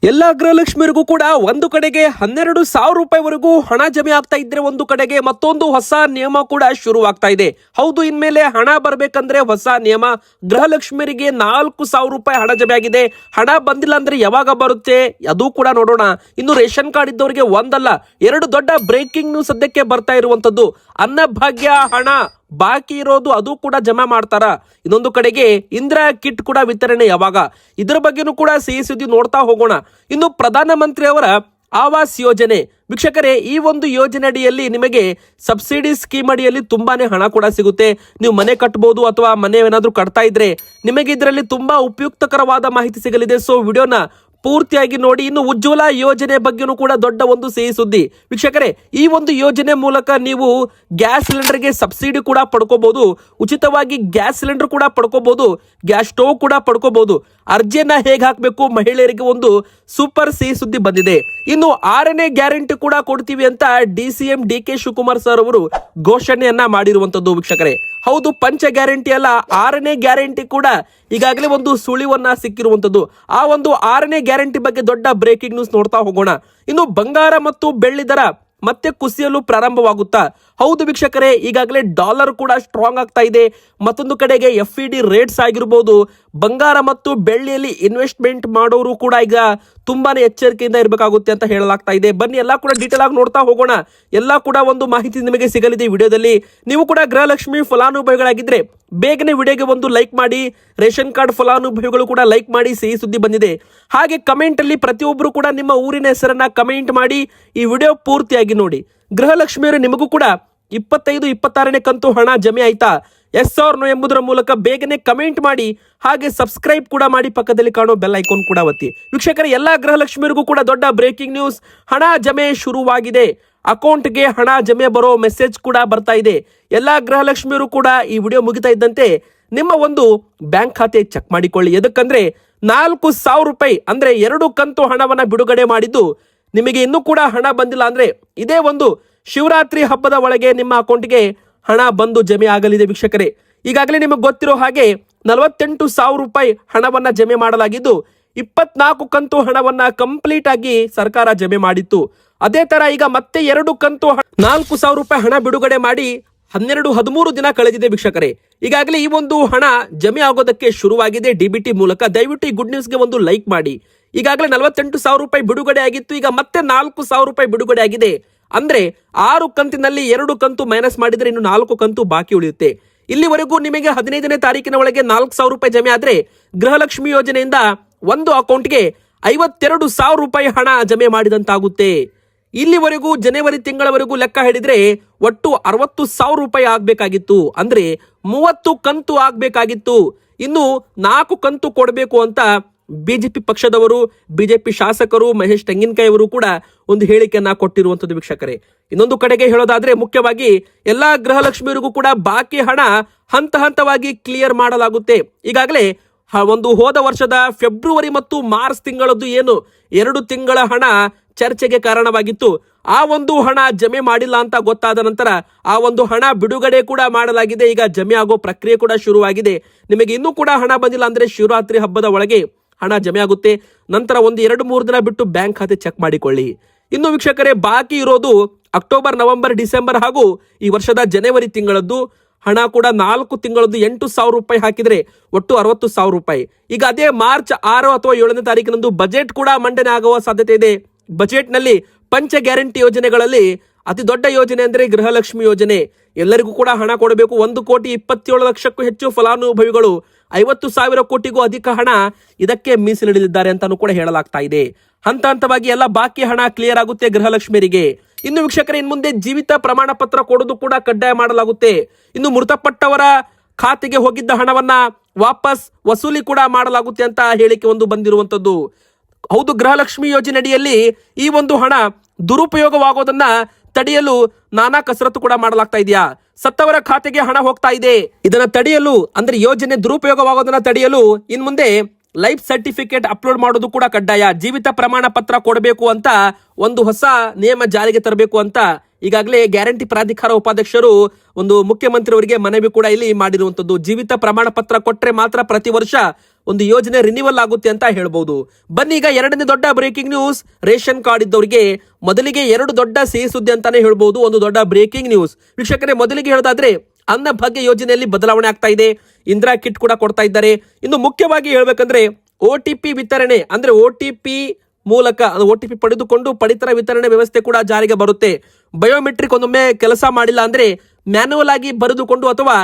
ಎಲ್ಲ ಗೃಹಲಕ್ಷ್ಮಿಯರಿಗೂ ಕೂಡ ಒಂದು ಕಡೆಗೆ 12,000 ರೂಪಾಯಿವರೆಗೂ ಹಣ ಜಮೆ ಆಗ್ತಾ ಇದ್ರೆ ಒಂದು ಕಡೆಗೆ ಮತ್ತೊಂದು ಹೊಸ ನಿಯಮ ಕೂಡ ಶುರುವಾಗ್ತಾ ಇದೆ. ಹೌದು, ಇನ್ಮೇಲೆ ಹಣ ಬರ್ಬೇಕಂದ್ರೆ ಹೊಸ ನಿಯಮ. ಗೃಹಲಕ್ಷ್ಮಿಯರಿಗೆ 4,000 ರೂಪಾಯಿ ಹಣ ಜಮೆ ಆಗಿದೆ. ಹಣ ಬಂದಿಲ್ಲ ಅಂದ್ರೆ ಯಾವಾಗ ಬರುತ್ತೆ ಅದು ಕೂಡ ನೋಡೋಣ. ಇನ್ನು ರೇಷನ್ ಕಾರ್ಡ್ ಇದ್ದವರಿಗೆ ಒಂದಲ್ಲ 2 ದೊಡ್ಡ ಬ್ರೇಕಿಂಗ್ ನ್ಯೂಸ್ ಸದ್ಯಕ್ಕೆ ಬರ್ತಾ ಇರುವಂತದ್ದು. ಅನ್ನಭಾಗ್ಯ ಹಣ ಬಾಕಿ ಇರೋದು ಅದು ಕೂಡ ಜಮಾ ಮಾಡ್ತಾರ. ಇನ್ನೊಂದು ಕಡೆಗೆ ಇಂದಿರಾ ಕಿಟ್ ಕೂಡ ವಿತರಣೆ ಯಾವಾಗ, ಇದರ ಬಗ್ಗೆನೂ ಕೂಡ ಸಿಹಿ ಸುದ್ದಿ ನೋಡ್ತಾ ಹೋಗೋಣ. ಇನ್ನು ಪ್ರಧಾನಮಂತ್ರಿ ಅವರ ಆವಾಸ್ ಯೋಜನೆ ವೀಕ್ಷಕರೇ, ಈ ಒಂದು ಯೋಜನೆ ಅಡಿಯಲ್ಲಿ ನಿಮಗೆ ಸಬ್ಸಿಡಿ ಸ್ಕೀಮ್ ಅಡಿಯಲ್ಲಿ ತುಂಬಾನೇ ಹಣ ಕೂಡ ಸಿಗುತ್ತೆ. ನೀವು ಮನೆ ಕಟ್ಟಬಹುದು ಅಥವಾ ಮನೆ ಏನಾದ್ರೂ ಕಟ್ತಾ ಇದ್ರೆ ನಿಮಗೆ ಇದರಲ್ಲಿ ತುಂಬಾ ಉಪಯುಕ್ತಕರವಾದ ಮಾಹಿತಿ ಸಿಗಲಿದೆ. ಸೊ ವಿಡಿಯೋನ ಪೂರ್ತಿಯಾಗಿ ನೋಡಿ. ಇನ್ನು ಉಜ್ವಲ ಯೋಜನೆ ಬಗ್ಗೆನೂ ಕೂಡ ದೊಡ್ಡ ಒಂದು ಸಿಹಿ ಸುದ್ದಿ ವೀಕ್ಷಕರೇ. ಈ ಒಂದು ಯೋಜನೆ ಮೂಲಕ ನೀವು ಗ್ಯಾಸ್ ಸಿಲಿಂಡರ್ಗೆ ಸಬ್ಸಿಡಿ ಕೂಡ ಪಡ್ಕೋಬಹುದು, ಉಚಿತವಾಗಿ ಗ್ಯಾಸ್ ಸಿಲಿಂಡರ್ ಕೂಡ ಪಡ್ಕೋಬಹುದು, ಗ್ಯಾಸ್ ಸ್ಟೋವ್ ಕೂಡ ಪಡ್ಕೋಬಹುದು. ಅರ್ಜಿಯನ್ನ ಹೇಗೆ ಹಾಕಬೇಕು, ಮಹಿಳೆಯರಿಗೆ ಒಂದು ಸೂಪರ್ ಸಿಹಿ ಸುದ್ದಿ ಬಂದಿದೆ. ಇನ್ನು 6ನೇ ಗ್ಯಾರಂಟಿ ಕೂಡ ಕೊಡ್ತೀವಿ ಅಂತ DCM DK ಶಿವಕುಮಾರ್ ಸರ್ ಅವರು ಘೋಷಣೆಯನ್ನ ಮಾಡಿರುವಂತದ್ದು ವೀಕ್ಷಕರೇ. ಹೌದು, ಪಂಚ ಗ್ಯಾರಂಟಿ ಅಲ್ಲ, 6ನೇ ಗ್ಯಾರಂಟಿ ಕೂಡ ಈಗಾಗಲೇ ಒಂದು ಸುಳಿವನ್ನ ಸಿಕ್ಕಿರುವಂತದ್ದು. ಆ ಒಂದು 6ನೇ ಗ್ಯಾರಂಟಿ ಬಗ್ಗೆ ದೊಡ್ಡ ಬ್ರೇಕಿಂಗ್ ನ್ಯೂಸ್ ನೋಡ್ತಾ ಹೋಗೋಣ. ಇನ್ನು ಬಂಗಾರ ಮತ್ತು ಬೆಳ್ಳಿ ದರ ಮತ್ತೆ ಕುಸಿಯಲು ಪ್ರಾರಂಭವಾಗುತ್ತಾ? ಹೌದು ವೀಕ್ಷಕರೇ, ಈಗಾಗಲೇ ಡಾಲರ್ ಕೂಡ ಸ್ಟ್ರಾಂಗ್ ಆಗ್ತಾ ಇದೆ. ಮತ್ತೊಂದು ಕಡೆಗೆ FED ರೇಟ್ಸ್ ಆಗಿರಬಹುದು, ಬಂಗಾರ ಮತ್ತು ಬೆಳ್ಳಿಯಲ್ಲಿ ಇನ್ವೆಸ್ಟ್ಮೆಂಟ್ ಮಾಡೋರು ಕೂಡ ಈಗ ತುಂಬಾನೇ ಎಚ್ಚರಿಕೆಯಿಂದ ಇರಬೇಕಾಗುತ್ತೆ ಅಂತ ಹೇಳಲಾಗ್ತಾ ಇದೆ. ಬನ್ನಿ ಎಲ್ಲ ಕೂಡ ಡೀಟೇಲ್ ಆಗಿ ನೋಡ್ತಾ ಹೋಗೋಣ. ಎಲ್ಲ ಕೂಡ ಒಂದು ಮಾಹಿತಿ ನಿಮಗೆ ಸಿಗಲಿದೆ ವಿಡಿಯೋದಲ್ಲಿ. ನೀವು ಕೂಡ ಗೃಹಲಕ್ಷ್ಮಿ ಫಲಾನುಭವಿಗಳಾಗಿದ್ರೆ ಬೇಗನೆ ವಿಡಿಯೋಗೆ ಒಂದು ಲೈಕ್ ಮಾಡಿ. ರೇಷನ್ ಕಾರ್ಡ್ ಫಲಾನುಭವಿಗಳು ಕೂಡ ಲೈಕ್ ಮಾಡಿ, ಸಿಹಿ ಸುದ್ದಿ ಬಂದಿದೆ. ಹಾಗೆ ಕಮೆಂಟ್ ಅಲ್ಲಿ ಪ್ರತಿಯೊಬ್ಬರು ಕೂಡ ನಿಮ್ಮ ಊರಿನ ಹೆಸರನ್ನ ಕಮೆಂಟ್ ಮಾಡಿ ಈ ವಿಡಿಯೋ ಪೂರ್ತಿಯಾಗಿ ನೋಡಿ. ಗೃಹಲಕ್ಷ್ಮಿಯವರು ನಿಮಗೂ ಕೂಡ 25, 26ನೇ ಕಂತು ಹಣ ಜಮೆ ಆಯ್ತಾ, ಎಸ್ ಆರ್ ನೋ ಎಂಬುದರ ಮೂಲಕ ಬೇಗನೆ ಕಮೆಂಟ್ ಮಾಡಿ. ಹಾಗೆ ಸಬ್ಸ್ಕ್ರೈಬ್ ಕೂಡ ಮಾಡಿ, ಪಕ್ಕದಲ್ಲಿ ಕಾಣೋ ಬೆಲ್ ಐಕಾನ್ ಕೂಡ ಒತ್ತಿ. ವೀಕ್ಷಕರ, ಎಲ್ಲಾ ಗೃಹಲಕ್ಷ್ಮಿಯರಿಗೂ ಕೂಡ ದೊಡ್ಡ ಬ್ರೇಕಿಂಗ್ ನ್ಯೂಸ್. ಹಣ ಜಮೆ ಶುರುವಾಗಿದೆ. ಅಕೌಂಟ್ಗೆ ಹಣ ಜಮೆ ಬರೋ ಮೆಸೇಜ್ ಕೂಡ ಬರ್ತಾ ಇದೆ. ಎಲ್ಲಾ ಗೃಹಲಕ್ಷ್ಮಿಯರು ಕೂಡ ಈ ವಿಡಿಯೋ ಮುಗಿತಾ ಇದ್ದಂತೆ ನಿಮ್ಮ ಒಂದು ಬ್ಯಾಂಕ್ ಖಾತೆ ಚೆಕ್ ಮಾಡಿಕೊಳ್ಳಿ. ಎದಕ್ಕಂದ್ರೆ 4,000 ರೂಪಾಯಿ ಅಂದ್ರೆ 2 ಕಂತು ಹಣವನ್ನ ಬಿಡುಗಡೆ ಮಾಡಿದ್ದು ನಿಮಗೆ ಇನ್ನೂ ಕೂಡ ಹಣ ಬಂದಿಲ್ಲ ಅಂದ್ರೆ ಇದೇ ಒಂದು ಶಿವರಾತ್ರಿ ಹಬ್ಬದ ಒಳಗೆ ನಿಮ್ಮ ಅಕೌಂಟ್ಗೆ ಹಣ ಬಂದು ಜಮೆ ಆಗಲಿದೆ ವೀಕ್ಷಕರೇ. ಈಗಾಗಲೇ ನಿಮಗೆ ಗೊತ್ತಿರೋ ಹಾಗೆ 48,000 ರೂಪಾಯಿ ಹಣವನ್ನ ಜಮೆ ಮಾಡಲಾಗಿದ್ದು 24 ಕಂತು ಹಣವನ್ನ ಕಂಪ್ಲೀಟ್ ಆಗಿ ಸರ್ಕಾರ ಜಮೆ ಮಾಡಿತ್ತು. ಅದೇ ತರ ಈಗ ಮತ್ತೆ 2 ಕಂತು 4,000 ರೂಪಾಯಿ ಹಣ ಬಿಡುಗಡೆ ಮಾಡಿ 12-13 ದಿನ ಕಳೆದಿದೆ ವೀಕ್ಷಕರೇ. ಈಗಾಗಲೇ ಈ ಒಂದು ಹಣ ಜಮೆ ಆಗೋದಕ್ಕೆ ಶುರುವಾಗಿದೆ DBT ಮೂಲಕ. ದಯವಿಟ್ಟು ಈ ಗುಡ್ ನ್ಯೂಸ್ಗೆ ಒಂದು ಲೈಕ್ ಮಾಡಿ. ಈಗಾಗಲೇ 48,000 ರೂಪಾಯಿ ಬಿಡುಗಡೆ ಆಗಿತ್ತು, ಈಗ ಮತ್ತೆ 4,000 ರೂಪಾಯಿ ಬಿಡುಗಡೆ ಆಗಿದೆ. ಅಂದ್ರೆ 6 ಕಂತಿನಲ್ಲಿ 2 ಕಂತು ಮೈನಸ್ ಮಾಡಿದ್ರೆ ಇನ್ನು 4 ಕಂತು ಬಾಕಿ ಉಳಿಯುತ್ತೆ. ಇಲ್ಲಿವರೆಗೂ ನಿಮಗೆ 15ನೇ ತಾರೀಕಿನ ಒಳಗೆ 4,000 ರೂಪಾಯಿ ಜಮೆ ಆದ್ರೆ ಗೃಹಲಕ್ಷ್ಮಿ ಯೋಜನೆಯಿಂದ ಒಂದು ಅಕೌಂಟ್ಗೆ 52,000 ರೂಪಾಯಿ ಹಣ ಜಮೆ ಮಾಡಿದಂತಾಗುತ್ತೆ. ಇಲ್ಲಿವರೆಗೂ ಜನವರಿ ತಿಂಗಳವರೆಗೂ ಲೆಕ್ಕ ಹಿಡಿದ್ರೆ ಒಟ್ಟು 60,000 ರೂಪಾಯಿ ಆಗ್ಬೇಕಾಗಿತ್ತು. ಅಂದ್ರೆ 30 ಕಂತು ಆಗ್ಬೇಕಾಗಿತ್ತು. ಇನ್ನು 4 ಕಂತು ಕೊಡಬೇಕು ಅಂತ ಬಿಜೆಪಿ ಪಕ್ಷದವರು, ಬಿಜೆಪಿ ಶಾಸಕರು ಮಹೇಶ್ ತೆಂಗಿನಕಾಯಿ ಅವರು ಕೂಡ ಒಂದು ಹೇಳಿಕೆಯನ್ನ ಕೊಟ್ಟಿರುವಂತದ್ದು ವೀಕ್ಷಕರೇ. ಇನ್ನೊಂದು ಕಡೆಗೆ ಹೇಳೋದಾದ್ರೆ ಮುಖ್ಯವಾಗಿ ಎಲ್ಲಾ ಗೃಹಲಕ್ಷ್ಮಿಯರಿಗೂ ಕೂಡ ಬಾಕಿ ಹಣ ಹಂತ ಹಂತವಾಗಿ ಕ್ಲಿಯರ್ ಮಾಡಲಾಗುತ್ತೆ. ಈಗಾಗಲೇ ಒಂದು ಹೋದ ವರ್ಷದ ಫೆಬ್ರವರಿ ಮತ್ತು ಮಾರ್ಚ್ ತಿಂಗಳದ್ದು ಏನು 2 ತಿಂಗಳ ಹಣ ಚರ್ಚೆಗೆ ಕಾರಣವಾಗಿತ್ತು. ಆ ಒಂದು ಹಣ ಜಮೆ ಮಾಡಿಲ್ಲ ಅಂತ ಗೊತ್ತಾದ ನಂತರ ಆ ಒಂದು ಹಣ ಬಿಡುಗಡೆ ಕೂಡ ಮಾಡಲಾಗಿದೆ. ಈಗ ಜಮೆ ಆಗೋ ಪ್ರಕ್ರಿಯೆ ಕೂಡ ಶುರುವಾಗಿದೆ. ನಿಮಗೆ ಇನ್ನೂ ಕೂಡ ಹಣ ಬಂದಿಲ್ಲ ಅಂದ್ರೆ ಶಿವರಾತ್ರಿ ಹಬ್ಬದ ಒಳಗೆ ಹಣ ಜಮೆ ಆಗುತ್ತೆ. ನಂತರ ಒಂದು 2-3 ದಿನ ಬಿಟ್ಟು ಬ್ಯಾಂಕ್ ಖಾತೆ ಚೆಕ್ ಮಾಡಿಕೊಳ್ಳಿ. ಇನ್ನು ವೀಕ್ಷಕರೇ, ಬಾಕಿ ಇರೋದು ಅಕ್ಟೋಬರ್, ನವೆಂಬರ್, ಡಿಸೆಂಬರ್ ಹಾಗೂ ಈ ವರ್ಷದ ಜನವರಿ ತಿಂಗಳದ್ದು ಹಣ ಕೂಡ 4 ತಿಂಗಳದ್ದು 8,000 ರೂಪಾಯಿ ಹಾಕಿದ್ರೆ ಒಟ್ಟು 60,000 ರೂಪಾಯಿ. ಈಗ ಅದೇ ಮಾರ್ಚ್ 6 ಅಥವಾ 7ನೇ ತಾರೀಕಿನಂದು ಬಜೆಟ್ ಕೂಡ ಮಂಡನೆ ಆಗುವ ಸಾಧ್ಯತೆ ಇದೆ. ಬಜೆಟ್ ನಲ್ಲಿ ಪಂಚ ಗ್ಯಾರಂಟಿ ಯೋಜನೆಗಳಲ್ಲಿ ಅತಿ ದೊಡ್ಡ ಯೋಜನೆ ಅಂದ್ರೆ ಗೃಹಲಕ್ಷ್ಮಿ ಯೋಜನೆ. ಎಲ್ಲರಿಗೂ ಕೂಡ ಹಣ ಕೊಡಬೇಕು. 1,27 ಲಕ್ಷಕ್ಕೂ ಹೆಚ್ಚು ಫಲಾನುಭವಿಗಳು 50,000 ಕೋಟಿಗೂ ಅಧಿಕ ಹಣ ಇದಕ್ಕೆ ಮೀಸಲಿಡಲಿದ್ದಾರೆ ಅಂತಾನೂ ಕೂಡ ಹೇಳಲಾಗ್ತಾ ಇದೆ. ಹಂತ ಹಂತವಾಗಿ ಎಲ್ಲ ಬಾಕಿ ಹಣ ಕ್ಲಿಯರ್ ಆಗುತ್ತೆ ಗೃಹಲಕ್ಷ್ಮಿಯರಿಗೆ. ಇನ್ನು ವೀಕ್ಷಕರೇ, ಇನ್ನು ಮುಂದೆ ಜೀವಿತ ಪ್ರಮಾಣ ಪತ್ರ ಕೊಡೋದು ಕೂಡ ಕಡ್ಡಾಯ ಮಾಡಲಾಗುತ್ತೆ. ಇನ್ನು ಮೃತಪಟ್ಟವರ ಖಾತೆಗೆ ಹೋಗಿದ್ದ ಹಣವನ್ನ ವಾಪಸ್ ವಸೂಲಿ ಕೂಡ ಮಾಡಲಾಗುತ್ತೆ ಅಂತ ಹೇಳಿಕೆ ಒಂದು ಬಂದಿರುವಂತದ್ದು. ಹೌದು, ಗೃಹಲಕ್ಷ್ಮಿ ಯೋಜನೆ ಅಡಿಯಲ್ಲಿ ಈ ಒಂದು ಹಣ ದುರುಪಯೋಗವಾಗೋದನ್ನ ತಡೆಯಲು ನಾನಾ ಕಸರತ್ತು ಕೂಡ ಮಾಡಲಾಗ್ತಾ ಇದೆಯಾ. ಸತ್ತವರ ಖಾತೆಗೆ ಹಣ ಹೋಗ್ತಾ ಇದೆ. ಇದನ್ನ ತಡೆಯಲು ಅಂದ್ರೆ ಯೋಜನೆ ದುರುಪಯೋಗವಾಗೋದನ್ನ ತಡೆಯಲು ಇನ್ ಮುಂದೆ ಲೈಫ್ ಸರ್ಟಿಫಿಕೇಟ್ ಅಪ್ಲೋಡ್ ಮಾಡೋದು ಕೂಡ ಕಡ್ಡಾಯ. ಜೀವಿತ ಪ್ರಮಾಣ ಪತ್ರ ಕೊಡಬೇಕು ಅಂತ ಒಂದು ಹೊಸ ನಿಯಮ ಜಾರಿಗೆ ತರಬೇಕು ಅಂತ ಈಗಾಗಲೇ ಗ್ಯಾರಂಟಿ ಪ್ರಾಧಿಕಾರ ಉಪಾಧ್ಯಕ್ಷರು ಒಂದು ಮುಖ್ಯಮಂತ್ರಿ ಅವರಿಗೆ ಮನವಿ ಕೂಡ ಇಲ್ಲಿ ಮಾಡಿರುವಂತದ್ದು. ಜೀವಿತ ಪ್ರಮಾಣ ಪತ್ರ ಕೊಟ್ರೆ ಮಾತ್ರ ಪ್ರತಿ ವರ್ಷ ಒಂದು ಯೋಜನೆ ರಿನಿವಲ್ ಆಗುತ್ತೆ ಅಂತ ಹೇಳ್ಬೋದು. ಬನ್ನಿ ಈಗ ಎರಡನೇ ದೊಡ್ಡ ಬ್ರೇಕಿಂಗ್ ನ್ಯೂಸ್. ರೇಷನ್ ಕಾರ್ಡ್ ಇದ್ದವರಿಗೆ ಮೊದಲಿಗೆ ಎರಡು ದೊಡ್ಡ ಸಿಹಿ ಸುದ್ದಿ ಅಂತಾನೆ ಹೇಳ್ಬೋದು, ಒಂದು ದೊಡ್ಡ ಬ್ರೇಕಿಂಗ್ ನ್ಯೂಸ್. ವೀಕ್ಷಕರೇ, ಮೊದಲಿಗೆ ಹೇಳೋದಾದ್ರೆ ಅನ್ನಭಾಗ್ಯ ಯೋಜನೆಯಲ್ಲಿ ಬದಲಾವಣೆ ಆಗ್ತಾ ಇದೆ. ಇಂದಿರಾ ಕಿಟ್ ಕೂಡ ಕೊಡ್ತಾ ಇದ್ದಾರೆ. ಇನ್ನು ಮುಖ್ಯವಾಗಿ ಹೇಳ್ಬೇಕಂದ್ರೆ OTP ವಿತರಣೆ, ಅಂದ್ರೆ OTP ಮೂಲಕ OTP ಪಡೆದುಕೊಂಡು ಪಡಿತರ ವಿತರಣೆ ವ್ಯವಸ್ಥೆ ಕೂಡ ಜಾರಿಗೆ ಬರುತ್ತೆ. ಬಯೋಮೆಟ್ರಿಕ್ ಒಂದೊಮ್ಮೆ ಕೆಲಸ ಮಾಡಿಲ್ಲ ಅಂದ್ರೆ ಮ್ಯಾನ್ಯುವಲ್ ಆಗಿ ಬರೆದುಕೊಂಡು ಅಥವಾ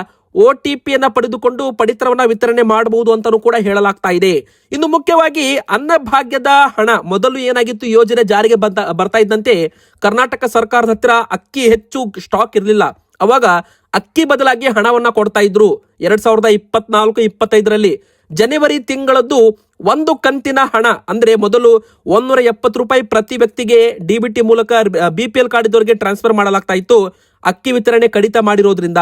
OTP ಪಡೆದುಕೊಂಡು ಪಡಿತರವನ್ನ ವಿತರಣೆ ಮಾಡಬಹುದು ಅಂತಾನೂ ಕೂಡ ಹೇಳಲಾಗ್ತಾ ಇದೆ. ಇನ್ನು ಮುಖ್ಯವಾಗಿ ಅನ್ನಭಾಗ್ಯದ ಹಣ ಮೊದಲು ಏನಾಗಿತ್ತು, ಯೋಜನೆ ಜಾರಿಗೆ ಬರ್ತಾ ಇದ್ದಂತೆ ಕರ್ನಾಟಕ ಸರ್ಕಾರದ ಹತ್ತಿರ ಅಕ್ಕಿ ಹೆಚ್ಚು ಸ್ಟಾಕ್ ಇರಲಿಲ್ಲ. ಅವಾಗ ಅಕ್ಕಿ ಬದಲಾಗಿ ಹಣವನ್ನ ಕೊಡ್ತಾ ಇದ್ರು. 2024-25ರಲ್ಲಿ ಜನವರಿ ತಿಂಗಳದ್ದು ಒಂದು ಕಂತಿನ ಹಣ ಅಂದ್ರೆ ಮೊದಲು 170 ರೂಪಾಯಿ ಪ್ರತಿ ವ್ಯಕ್ತಿಗೆ DBT ಮೂಲಕ BPL ಕಾರ್ಡ್ ಇದ್ದವರಿಗೆ ಟ್ರಾನ್ಸ್ಫರ್ ಮಾಡಲಾಗ್ತಾ ಇತ್ತು. ಅಕ್ಕಿ ವಿತರಣೆ ಕಡಿತ ಮಾಡಿರೋದ್ರಿಂದ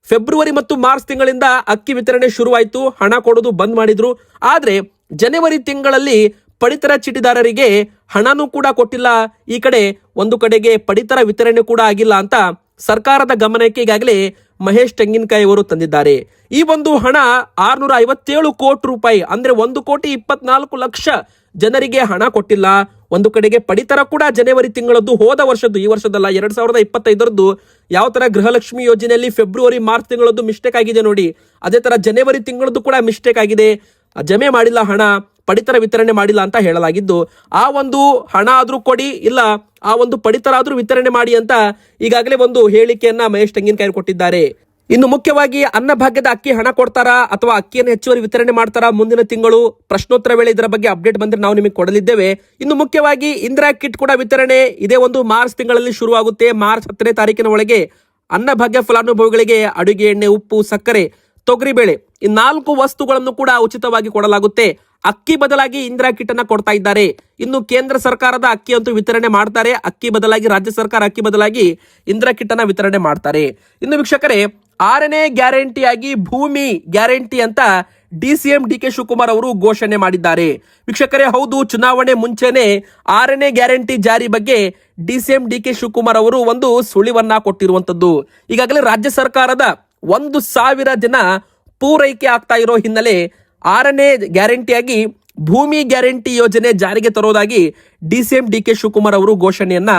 ಫೆಬ್ರವರಿ ಮತ್ತು ಮಾರ್ಚ್ ತಿಂಗಳಿಂದ ಅಕ್ಕಿ ವಿತರಣೆ ಶುರುವಾಯಿತು. ಹಣ ಕೊಡೋದು ಬಂದ್ ಮಾಡಿದ್ರು. ಆದ್ರೆ ಜನವರಿ ತಿಂಗಳಲ್ಲಿ ಪಡಿತರ ಚೀಟಿದಾರರಿಗೆ ಹಣನೂ ಕೂಡ ಕೊಟ್ಟಿಲ್ಲ. ಈ ಕಡೆ ಒಂದು ಕಡೆಗೆ ಪಡಿತರ ವಿತರಣೆ ಕೂಡ ಆಗಿಲ್ಲ ಅಂತ ಸರ್ಕಾರದ ಗಮನಕ್ಕೆ ಈಗಾಗಲೇ ಮಹೇಶ್ ತೆಂಗಿನಕಾಯಿ ಅವರು ತಂದಿದ್ದಾರೆ. ಈ ಒಂದು ಹಣ 657 ಕೋಟಿ ರೂಪಾಯಿ ಅಂದ್ರೆ 1,24,00,000 ಜನರಿಗೆ ಹಣ ಕೊಟ್ಟಿಲ್ಲ. ಒಂದು ಕಡೆಗೆ ಪಡಿತರ ಕೂಡ ಜನವರಿ ತಿಂಗಳದ್ದು, ಹೋದ ವರ್ಷದ್ದು, ಈ ವರ್ಷದಲ್ಲ 2025ರದ್ದು ಯಾವ ತರ ಗೃಹಲಕ್ಷ್ಮಿ ಯೋಜನೆಯಲ್ಲಿ ಫೆಬ್ರವರಿ ಮಾರ್ಚ್ ತಿಂಗಳದ್ದು ಮಿಸ್ಟೇಕ್ ಆಗಿದೆ ನೋಡಿ, ಅದೇ ತರ ಜನವರಿ ತಿಂಗಳದ್ದು ಕೂಡ ಮಿಸ್ಟೇಕ್ ಆಗಿದೆ. ಜಮೆ ಮಾಡಿಲ್ಲ ಹಣ, ಪಡಿತರ ವಿತರಣೆ ಮಾಡಿಲ್ಲ ಅಂತ ಹೇಳಲಾಗಿದ್ದು, ಆ ಒಂದು ಹಣ ಆದ್ರೂ ಕೊಡಿ, ಇಲ್ಲ ಆ ಒಂದು ಪಡಿತರ ಆದ್ರೂ ವಿತರಣೆ ಮಾಡಿ ಅಂತ ಈಗಾಗಲೇ ಒಂದು ಹೇಳಿಕೆಯನ್ನ ಮಹೇಶ್ ತೆಂಗಿನಕಾಯಿ ಕೊಟ್ಟಿದ್ದಾರೆ. ಇನ್ನು ಮುಖ್ಯವಾಗಿ ಅನ್ನಭಾಗ್ಯದ ಅಕ್ಕಿ ಹಣ ಕೊಡ್ತಾರಾ ಅಥವಾ ಅಕ್ಕಿಯನ್ನು ಹೆಚ್ಚುವರಿ ವಿತರಣೆ ಮಾಡ್ತಾರಾ ಮುಂದಿನ ತಿಂಗಳು, ಪ್ರಶ್ನೋತ್ತರ ವೇಳೆ ಇದರ ಬಗ್ಗೆ ಅಪ್ಡೇಟ್ ಬಂದ್ರೆ ನಾವು ನಿಮಗೆ ಕೊಡಲಿದ್ದೇವೆ. ಇನ್ನು ಮುಖ್ಯವಾಗಿ ಇಂದಿರಾ ಕಿಟ್ ಕೂಡ ವಿತರಣೆ ಇದೇ ಒಂದು ಮಾರ್ಚ್ ತಿಂಗಳಲ್ಲಿ ಶುರುವಾಗುತ್ತೆ. ಮಾರ್ಚ್ 10ನೇ ತಾರೀಕಿನ ಒಳಗೆ ಅನ್ನಭಾಗ್ಯ ಫಲಾನುಭವಿಗಳಿಗೆ ಅಡುಗೆ ಎಣ್ಣೆ, ಉಪ್ಪು, ಸಕ್ಕರೆ, ತೊಗರಿಬೇಳೆ ಈ 4 ವಸ್ತುಗಳನ್ನು ಕೂಡ ಉಚಿತವಾಗಿ ಕೊಡಲಾಗುತ್ತೆ. ಅಕ್ಕಿ ಬದಲಾಗಿ ಇಂದಿರಾ ಕಿಟ್ ಅನ್ನ ಕೊಡ್ತಾ ಇದ್ದಾರೆ. ಇನ್ನು ಕೇಂದ್ರ ಸರ್ಕಾರದ ಅಕ್ಕಿ ಅಂತೂ ವಿತರಣೆ ಮಾಡ್ತಾರೆ. ಅಕ್ಕಿ ಬದಲಾಗಿ ರಾಜ್ಯ ಸರ್ಕಾರ ಅಕ್ಕಿ ಬದಲಾಗಿ ಇಂದಿರಾ ಕಿಟ್ ಅನ್ನ ವಿತರಣೆ ಮಾಡ್ತಾರೆ. ಇನ್ನು ವೀಕ್ಷಕರೇ, 6ನೇ ಗ್ಯಾರಂಟಿಯಾಗಿ ಭೂಮಿ ಗ್ಯಾರಂಟಿ ಅಂತ DCM DK ಶಿವಕುಮಾರ್ ಅವರು ಘೋಷಣೆ ಮಾಡಿದ್ದಾರೆ. ವೀಕ್ಷಕರೇ, ಹೌದು, ಚುನಾವಣೆ ಮುಂಚೆನೆ 6ನೇ ಗ್ಯಾರಂಟಿ ಜಾರಿ ಬಗ್ಗೆ DCM DK ಶಿವಕುಮಾರ್ ಅವರು ಒಂದು ಸುಳಿವನ್ನ ಕೊಟ್ಟಿರುವಂತದ್ದು. ಈಗಾಗಲೇ ರಾಜ್ಯ ಸರ್ಕಾರದ 1,000 ದಿನ ಪೂರೈಕೆ ಆಗ್ತಾ ಇರೋ ಹಿನ್ನೆಲೆ 6ನೇ ಗ್ಯಾರಂಟಿಯಾಗಿ ಭೂಮಿ ಗ್ಯಾರಂಟಿ ಯೋಜನೆ ಜಾರಿಗೆ ತರೋದಾಗಿ DCM DK ಶಿವಕುಮಾರ್ ಅವರು ಘೋಷಣೆಯನ್ನ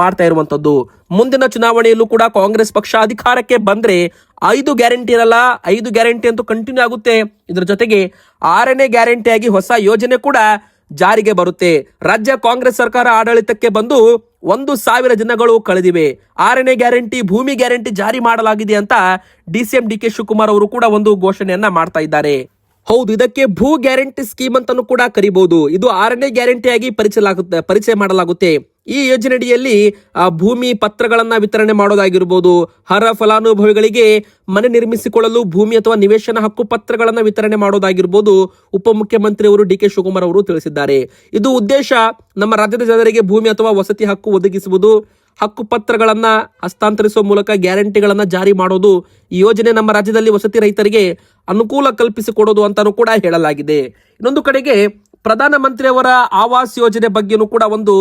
ಮಾಡ್ತಾ ಇರುವಂತದ್ದು. ಮುಂದಿನ ಚುನಾವಣೆಯಲ್ಲೂ ಕೂಡ ಕಾಂಗ್ರೆಸ್ ಪಕ್ಷ ಅಧಿಕಾರಕ್ಕೆ ಬಂದ್ರೆ 5 ಗ್ಯಾರಂಟಿ ಇರಲ್ಲ, 5 ಗ್ಯಾರಂಟಿ ಅಂತೂ ಕಂಟಿನ್ಯೂ ಆಗುತ್ತೆ. ಇದರ ಜೊತೆಗೆ 6ನೇ ಗ್ಯಾರಂಟಿಯಾಗಿ ಹೊಸ ಯೋಜನೆ ಕೂಡ ಜಾರಿಗೆ ಬರುತ್ತೆ. ರಾಜ್ಯ ಕಾಂಗ್ರೆಸ್ ಸರ್ಕಾರ ಆಡಳಿತಕ್ಕೆ ಬಂದು 1,000 ದಿನಗಳು ಕಳೆದಿವೆ. 6ನೇ ಗ್ಯಾರಂಟಿ, ಭೂಮಿ ಗ್ಯಾರಂಟಿ ಜಾರಿ ಮಾಡಲಾಗಿದೆ ಅಂತ DCM DK ಶಿವಕುಮಾರ್ ಅವರು ಕೂಡ ಒಂದು ಘೋಷಣೆಯನ್ನ ಮಾಡ್ತಾ ಇದ್ದಾರೆ. ಹೌದು, ಇದಕ್ಕೆ ಭೂ ಗ್ಯಾರಂಟಿ ಸ್ಕೀಮ್ ಅಂತಾನೂ ಕೂಡ ಕರಿಬಹುದು. ಇದು 6ನೇ ಗ್ಯಾರಂಟಿಯಾಗಿ ಪರಿಚಯ ಮಾಡಲಾಗುತ್ತೆ. ಈ ಯೋಜನೆಯಡಿಯಲ್ಲಿ ಭೂಮಿ ಪತ್ರಗಳನ್ನ ವಿತರಣೆ ಮಾಡೋದಾಗಿರ್ಬೋದು, ಅರ್ಹ ಫಲಾನುಭವಿಗಳಿಗೆ ಮನೆ ನಿರ್ಮಿಸಿಕೊಳ್ಳಲು ಭೂಮಿ ಅಥವಾ ನಿವೇಶನ ಹಕ್ಕು ಪತ್ರಗಳನ್ನ ವಿತರಣೆ ಮಾಡೋದಾಗಿರ್ಬೋದು, ಉಪಮುಖ್ಯಮಂತ್ರಿ ಅವರು DK ಶಿವಕುಮಾರ್ ಅವರು ತಿಳಿಸಿದ್ದಾರೆ. ಇದು ಉದ್ದೇಶ ನಮ್ಮ ರಾಜ್ಯದ ಜನರಿಗೆ ಭೂಮಿ ಅಥವಾ ವಸತಿ ಹಕ್ಕು ಒದಗಿಸುವುದು, ಹಕ್ಕು ಪತ್ರಗಳನ್ನ ಹಸ್ತಾಂತರಿಸುವ ಮೂಲಕ ಗ್ಯಾರಂಟಿಗಳನ್ನ ಜಾರಿ ಮಾಡೋದು. ಈ ಯೋಜನೆ ನಮ್ಮ ರಾಜ್ಯದಲ್ಲಿ ವಸತಿ ರೈತರಿಗೆ ಅನುಕೂಲ ಕಲ್ಪಿಸಿಕೊಡೋದು ಅಂತಾನೂ ಕೂಡ ಹೇಳಲಾಗಿದೆ. ಇನ್ನೊಂದು ಕಡೆಗೆ ಪ್ರಧಾನಮಂತ್ರಿಯವರ ಆವಾಸ್ ಯೋಜನೆ ಬಗ್ಗೆನೂ ಕೂಡ ಒಂದು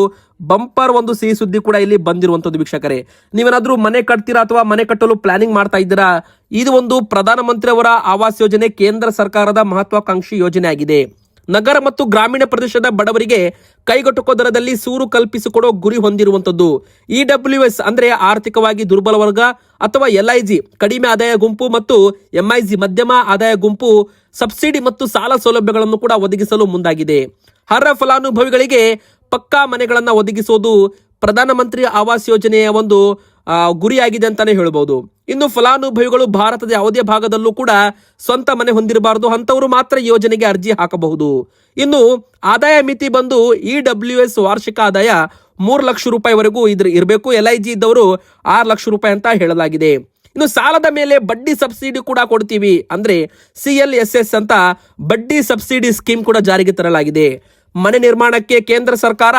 ಬಂಪರ್ ಒಂದು ಸಿಹಿ ಸುದ್ದಿ ಕೂಡ ಇಲ್ಲಿ ಬಂದಿರುವಂತದ್ದು. ವೀಕ್ಷಕರೇ, ನೀವೇನಾದ್ರೂ ಮನೆ ಕಟ್ತೀರಾ ಅಥವಾ ಮನೆ ಕಟ್ಟಲು ಪ್ಲಾನಿಂಗ್ ಮಾಡ್ತಾ ಇದ್ದೀರಾ, ಇದು ಒಂದು ಪ್ರಧಾನಮಂತ್ರಿಯವರ ಆವಾಸ್ ಯೋಜನೆ ಕೇಂದ್ರ ಸರ್ಕಾರದ ಮಹತ್ವಾಕಾಂಕ್ಷಿ ಯೋಜನೆ ಆಗಿದೆ. ನಗರ ಮತ್ತು ಗ್ರಾಮೀಣ ಪ್ರದೇಶದ ಬಡವರಿಗೆ ಕೈಗೆಟುಕುವ ದರದಲ್ಲಿ ಸೂರು ಕಲ್ಪಿಸಿಕೊಡೋ ಗುರಿ ಹೊಂದಿರುವಂತದ್ದು. EWS ಅಂದ್ರೆ ಆರ್ಥಿಕವಾಗಿ ದುರ್ಬಲ ವರ್ಗ ಅಥವಾ LIG ಕಡಿಮೆ ಆದಾಯ ಗುಂಪು ಮತ್ತು MIG ಮಧ್ಯಮ ಆದಾಯ ಗುಂಪು ಸಬ್ಸಿಡಿ ಮತ್ತು ಸಾಲ ಸೌಲಭ್ಯಗಳನ್ನು ಕೂಡ ಒದಗಿಸಲು ಮುಂದಾಗಿದೆ. ಅರ್ಹ ಫಲಾನುಭವಿಗಳಿಗೆ ಪಕ್ಕಾ ಮನೆಗಳನ್ನು ಒದಗಿಸೋದು ಪ್ರಧಾನಮಂತ್ರಿ ಆವಾಸ್ ಯೋಜನೆಯ ಒಂದು ಗುರಿಯಾಗಿದೆ ಅಂತಾನೆ ಹೇಳ್ಬಹುದು. ಇನ್ನು ಫಲಾನುಭವಿಗಳು ಭಾರತದ ಯಾವುದೇ ಭಾಗದಲ್ಲೂ ಕೂಡ ಸ್ವಂತ ಮನೆ ಹೊಂದಿರಬಾರದು, ಅಂತವರು ಮಾತ್ರ ಯೋಜನೆಗೆ ಅರ್ಜಿ ಹಾಕಬಹುದು. ಇನ್ನು ಆದಾಯ ಮಿತಿ ಬಂದು EWS ವಾರ್ಷಿಕ ಆದಾಯ 3 ಲಕ್ಷ ರೂಪಾಯಿವರೆಗೂ ಇರಬೇಕು. LIG ಇದ್ದವರು 6 ಲಕ್ಷ ರೂಪಾಯಿ ಅಂತ ಹೇಳಲಾಗಿದೆ. ಇನ್ನು ಸಾಲದ ಮೇಲೆ ಬಡ್ಡಿ ಸಬ್ಸಿಡಿ ಕೂಡ ಕೊಡ್ತೀವಿ ಅಂದ್ರೆ CLSS ಅಂತ ಬಡ್ಡಿ ಸಬ್ಸಿಡಿ ಸ್ಕೀಮ್ ಕೂಡ ಜಾರಿಗೆ ತರಲಾಗಿದೆ. ಮನೆ ನಿರ್ಮಾಣಕ್ಕೆ ಕೇಂದ್ರ ಸರ್ಕಾರ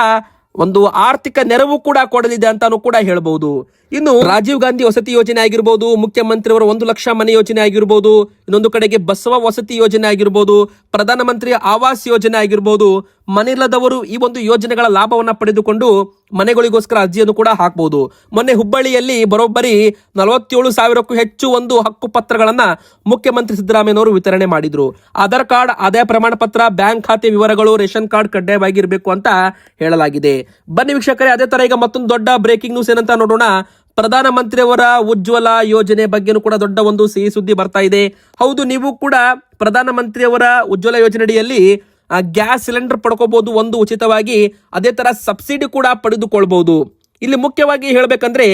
ಒಂದು ಆರ್ಥಿಕ ನೆರವು ಕೂಡ ಕೊಡಲಿದೆ ಅಂತಾನೂ ಕೂಡ ಹೇಳಬಹುದು. ಇನ್ನು ರಾಜೀವ್ ಗಾಂಧಿ ವಸತಿ ಯೋಜನೆ ಆಗಿರ್ಬೋದು, ಮುಖ್ಯಮಂತ್ರಿಯವರ 1 ಲಕ್ಷ ಮನೆ ಯೋಜನೆ ಆಗಿರ್ಬೋದು, ಇನ್ನೊಂದು ಕಡೆಗೆ ಬಸವ ವಸತಿ ಯೋಜನೆ ಆಗಿರ್ಬೋದು, ಪ್ರಧಾನಮಂತ್ರಿ ಆವಾಸ್ ಯೋಜನೆ ಆಗಿರ್ಬೋದು, ಮನೆಯಿಲ್ಲದವರು ಈ ಒಂದು ಯೋಜನೆಗಳ ಲಾಭವನ್ನ ಪಡೆದುಕೊಂಡು ಮನೆಗಳಿಗೋಸ್ಕರ ಅರ್ಜಿಯನ್ನು ಕೂಡ ಹಾಕಬಹುದು. ಮೊನ್ನೆ ಹುಬ್ಬಳ್ಳಿಯಲ್ಲಿ ಬರೋಬ್ಬರಿ 47,000ಕ್ಕೂ ಹೆಚ್ಚು ಒಂದು ಹಕ್ಕು ಪತ್ರಗಳನ್ನ ಮುಖ್ಯಮಂತ್ರಿ ಸಿದ್ದರಾಮಯ್ಯನವರು ವಿತರಣೆ ಮಾಡಿದ್ರು. ಆಧಾರ್ ಕಾರ್ಡ್, ಆದಾಯ ಪ್ರಮಾಣ ಪತ್ರ, ಬ್ಯಾಂಕ್ ಖಾತೆ ವಿವರಗಳು, ರೇಷನ್ ಕಾರ್ಡ್ ಕಡ್ಡಾಯವಾಗಿ ಇರಬೇಕು ಅಂತ ಹೇಳಲಾಗಿದೆ. ಬನ್ನಿ ವೀಕ್ಷಕರೇ, ಅದೇ ತರ ಈಗ ಮತ್ತೊಂದು ದೊಡ್ಡ ಬ್ರೇಕಿಂಗ್ ನ್ಯೂಸ್ ಏನಂತ ನೋಡೋಣ. ಪ್ರಧಾನಮಂತ್ರಿಯವರ ಉಜ್ವಲ ಯೋಜನೆ ಬಗ್ಗೆನೂ ಕೂಡ ದೊಡ್ಡ ಒಂದು ಸಿಹಿ ಸುದ್ದಿ ಬರ್ತಾ ಇದೆ. ಹೌದು, ನೀವು ಕೂಡ ಪ್ರಧಾನಮಂತ್ರಿಯವರ ಉಜ್ವಲ ಯೋಜನೆಯಡಿಯಲ್ಲಿ ಗ್ಯಾಸ್ ಸಿಲಿಂಡರ್ ಪಡ್ಕೋಬಹುದು ಒಂದು ಉಚಿತವಾಗಿ. ಅದೇ ತರ ಸಬ್ಸಿಡಿ ಕೂಡ ಪಡೆದುಕೊಳ್ಬಹುದು. ಇಲ್ಲಿ ಮುಖ್ಯವಾಗಿ ಹೇಳಬೇಕಂದ್ರೆ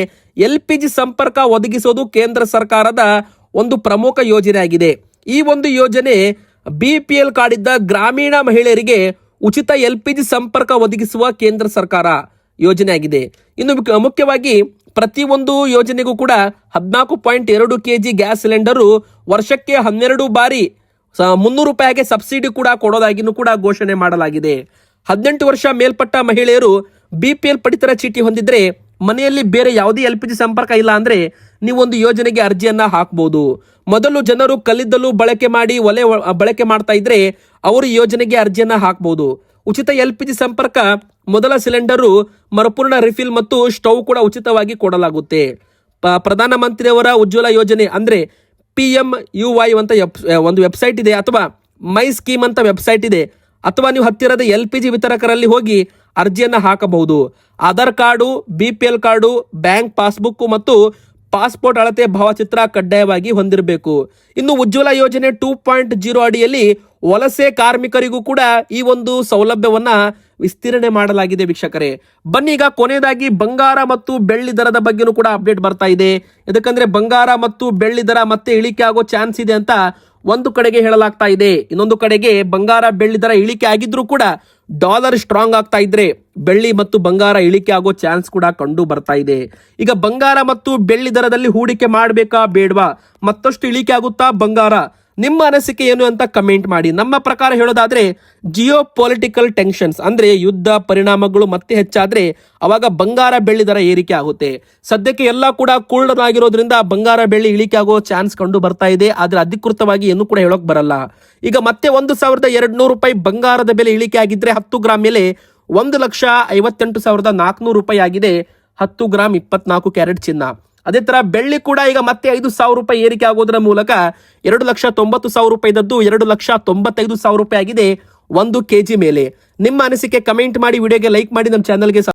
LPG ಸಂಪರ್ಕ ಒದಗಿಸೋದು ಕೇಂದ್ರ ಸರ್ಕಾರದ ಒಂದು ಪ್ರಮುಖ ಯೋಜನೆ ಆಗಿದೆ. ಈ ಒಂದು ಯೋಜನೆ BPL ಕಾರ್ಡ್ ಇದ್ದ ಗ್ರಾಮೀಣ ಮಹಿಳೆಯರಿಗೆ ಉಚಿತ LPG ಸಂಪರ್ಕ ಒದಗಿಸುವ ಕೇಂದ್ರ ಸರ್ಕಾರ ಯೋಜನೆ ಆಗಿದೆ. ಇನ್ನು ಮುಖ್ಯವಾಗಿ ಪ್ರತಿಯೊಂದು ಯೋಜನೆಗೂ ಕೂಡ 14.2 kg ಗ್ಯಾಸ್ ಸಿಲಿಂಡರು ವರ್ಷಕ್ಕೆ 12 ಬಾರಿ 300 ರೂಪಾಯಿಗೆ ಸಬ್ಸಿಡಿ ಕೂಡ ಕೊಡೋದಾಗಿನೂ ಕೂಡ ಘೋಷಣೆ ಮಾಡಲಾಗಿದೆ. 18 ವರ್ಷ ಮೇಲ್ಪಟ್ಟ ಮಹಿಳೆಯರು BPL ಪಡಿತರ ಚೀಟಿ ಹೊಂದಿದ್ರೆ ಮನೆಯಲ್ಲಿ ಬೇರೆ ಯಾವುದೇ LPG ಸಂಪರ್ಕ ಇಲ್ಲ ಅಂದ್ರೆ ನೀವೊಂದು ಯೋಜನೆಗೆ ಅರ್ಜಿಯನ್ನ ಹಾಕಬಹುದು. ಮೊದಲು ಜನರು ಕಲ್ಲಿದ್ದಲು ಬಳಕೆ ಮಾಡಿ ಒಲೆ ಬಳಕೆ ಮಾಡ್ತಾ ಇದ್ರೆ ಅವರು ಯೋಜನೆಗೆ ಅರ್ಜಿಯನ್ನ ಹಾಕಬಹುದು. ಉಚಿತ LPG ಸಂಪರ್ಕ, ಮೊದಲ ಸಿಲಿಂಡರು, ಮರುಪೂರ್ಣ ರಿಫಿಲ್ ಮತ್ತು ಸ್ಟವ್ ಕೂಡ ಉಚಿತವಾಗಿ ಕೊಡಲಾಗುತ್ತೆ. ಪ್ರಧಾನಮಂತ್ರಿಯವರ ಉಜ್ವಲ ಯೋಜನೆ ಅಂದ್ರೆ PMUY ಅಂತ ಒಂದು ವೆಬ್ಸೈಟ್ ಇದೆ, ಅಥವಾ ಮೈ ಸ್ಕೀಮ್ ಅಂತ ವೆಬ್ಸೈಟ್ ಇದೆ, ಅಥವಾ ನೀವು ಹತ್ತಿರದ LPG ವಿತರಕರಲ್ಲಿ ಹೋಗಿ ಅರ್ಜಿಯನ್ನ ಹಾಕಬಹುದು. Aadhaar card, BPL card, bank passbook ಮತ್ತು ಪಾಸ್ಪೋರ್ಟ್ ಅಳತೆ ಭಾವಚಿತ್ರ ಕಡ್ಡಾಯವಾಗಿ ಹೊಂದಿರಬೇಕು. ಇನ್ನು ಉಜ್ವಲ ಯೋಜನೆ 2.0 ಅಡಿಯಲ್ಲಿ ವಲಸೆ ಕಾರ್ಮಿಕರಿಗೂ ಕೂಡ ಈ ಒಂದು ಸೌಲಭ್ಯವನ್ನ ವಿಸ್ತರಣೆ ಮಾಡಲಾಗಿದೆ. ವೀಕ್ಷಕರೇ, ಬನ್ನಿ ಈಗ ಕೊನೆಯದಾಗಿ ಬಂಗಾರ ಮತ್ತು ಬೆಳ್ಳಿ ದರದ ಬಗ್ಗೆನೂ ಕೂಡ ಅಪ್ಡೇಟ್ ಬರ್ತಾ ಇದೆ. ಯಾಕಂದ್ರೆ ಬಂಗಾರ ಮತ್ತು ಬೆಳ್ಳಿ ದರ ಮತ್ತೆ ಇಳಿಕೆ ಆಗೋ ಚಾನ್ಸ್ ಇದೆ ಅಂತ ಒಂದು ಕಡೆಗೆ ಹೇಳಲಾಗ್ತಾ ಇದೆ. ಇನ್ನೊಂದು ಕಡೆಗೆ ಬಂಗಾರ ಬೆಳ್ಳಿ ದರ ಇಳಿಕೆ ಆಗಿದ್ರೂ ಕೂಡ ಡಾಲರ್ ಸ್ಟ್ರಾಂಗ್ ಆಗ್ತಾ ಇದ್ರೆ ಬೆಳ್ಳಿ ಮತ್ತು ಬಂಗಾರ ಇಳಿಕೆ ಆಗೋ ಚಾನ್ಸ್ ಕೂಡ ಕಂಡು ಬರ್ತಾ ಇದೆ. ಈಗ ಬಂಗಾರ ಮತ್ತು ಬೆಳ್ಳಿ ದರದಲ್ಲಿ ಹೂಡಿಕೆ ಮಾಡಬೇಕಾ ಬೇಡವಾ, ಮತ್ತಷ್ಟು ಇಳಿಕೆ ಆಗುತ್ತಾ ಬಂಗಾರ? ನಿಮ್ಮ ಅನಿಸಿಕೆ ಏನು ಅಂತ ಕಮೆಂಟ್ ಮಾಡಿ. ನಮ್ಮ ಪ್ರಕಾರ ಹೇಳೋದಾದ್ರೆ ಜಿಯೋ ಪೊಲಿಟಿಕಲ್ ಟೆನ್ಷನ್ಸ್ ಅಂದ್ರೆ ಯುದ್ಧ ಪರಿಣಾಮಗಳು ಮತ್ತೆ ಹೆಚ್ಚಾದ್ರೆ ಅವಾಗ ಬಂಗಾರ ಬೆಳ್ಳಿ ದರ ಏರಿಕೆ ಆಗುತ್ತೆ. ಸದ್ಯಕ್ಕೆ ಎಲ್ಲ ಕೂಡ ಕೂಲ್ಡನ್ ಆಗಿರೋದ್ರಿಂದ ಬಂಗಾರ ಬೆಳ್ಳಿ ಇಳಿಕೆ ಆಗೋ ಚಾನ್ಸ್ ಕಂಡು ಬರ್ತಾ ಇದೆ. ಆದ್ರೆ ಅಧಿಕೃತವಾಗಿ ಏನು ಕೂಡ ಹೇಳೋಕ್ ಬರಲ್ಲ. ಈಗ ಮತ್ತೆ 1,200 ರೂಪಾಯಿ ಬಂಗಾರದ ಬೆಲೆ ಇಳಿಕೆ ಆಗಿದ್ರೆ 10 ಗ್ರಾಮ್ ಮೇಲೆ 1,58,400 ರೂಪಾಯಿ ಆಗಿದೆ. 10 ಗ್ರಾಮ್ 24 ಕ್ಯಾರೆಟ್ ಚಿನ್ನ. ಅದೇ ತರ ಬೆಳ್ಳಿ ಕೂಡ ಈಗ ಮತ್ತೆ 5,000 ರೂಪಾಯಿ ಏರಿಕೆ ಆಗೋದ್ರ ಮೂಲಕ 2,90,000 ರೂಪಾಯಿ ಇದ್ದದ್ದು 2,95,000 ರೂಪಾಯಿ ಆಗಿದೆ 1 kg ಮೇಲೆ. ನಿಮ್ಮ ಅನಿಸಿಕೆ ಕಮೆಂಟ್ ಮಾಡಿ, ವಿಡಿಯೋಗೆ ಲೈಕ್ ಮಾಡಿ, ನಮ್ಮ ಚಾನಲ್ಗೆ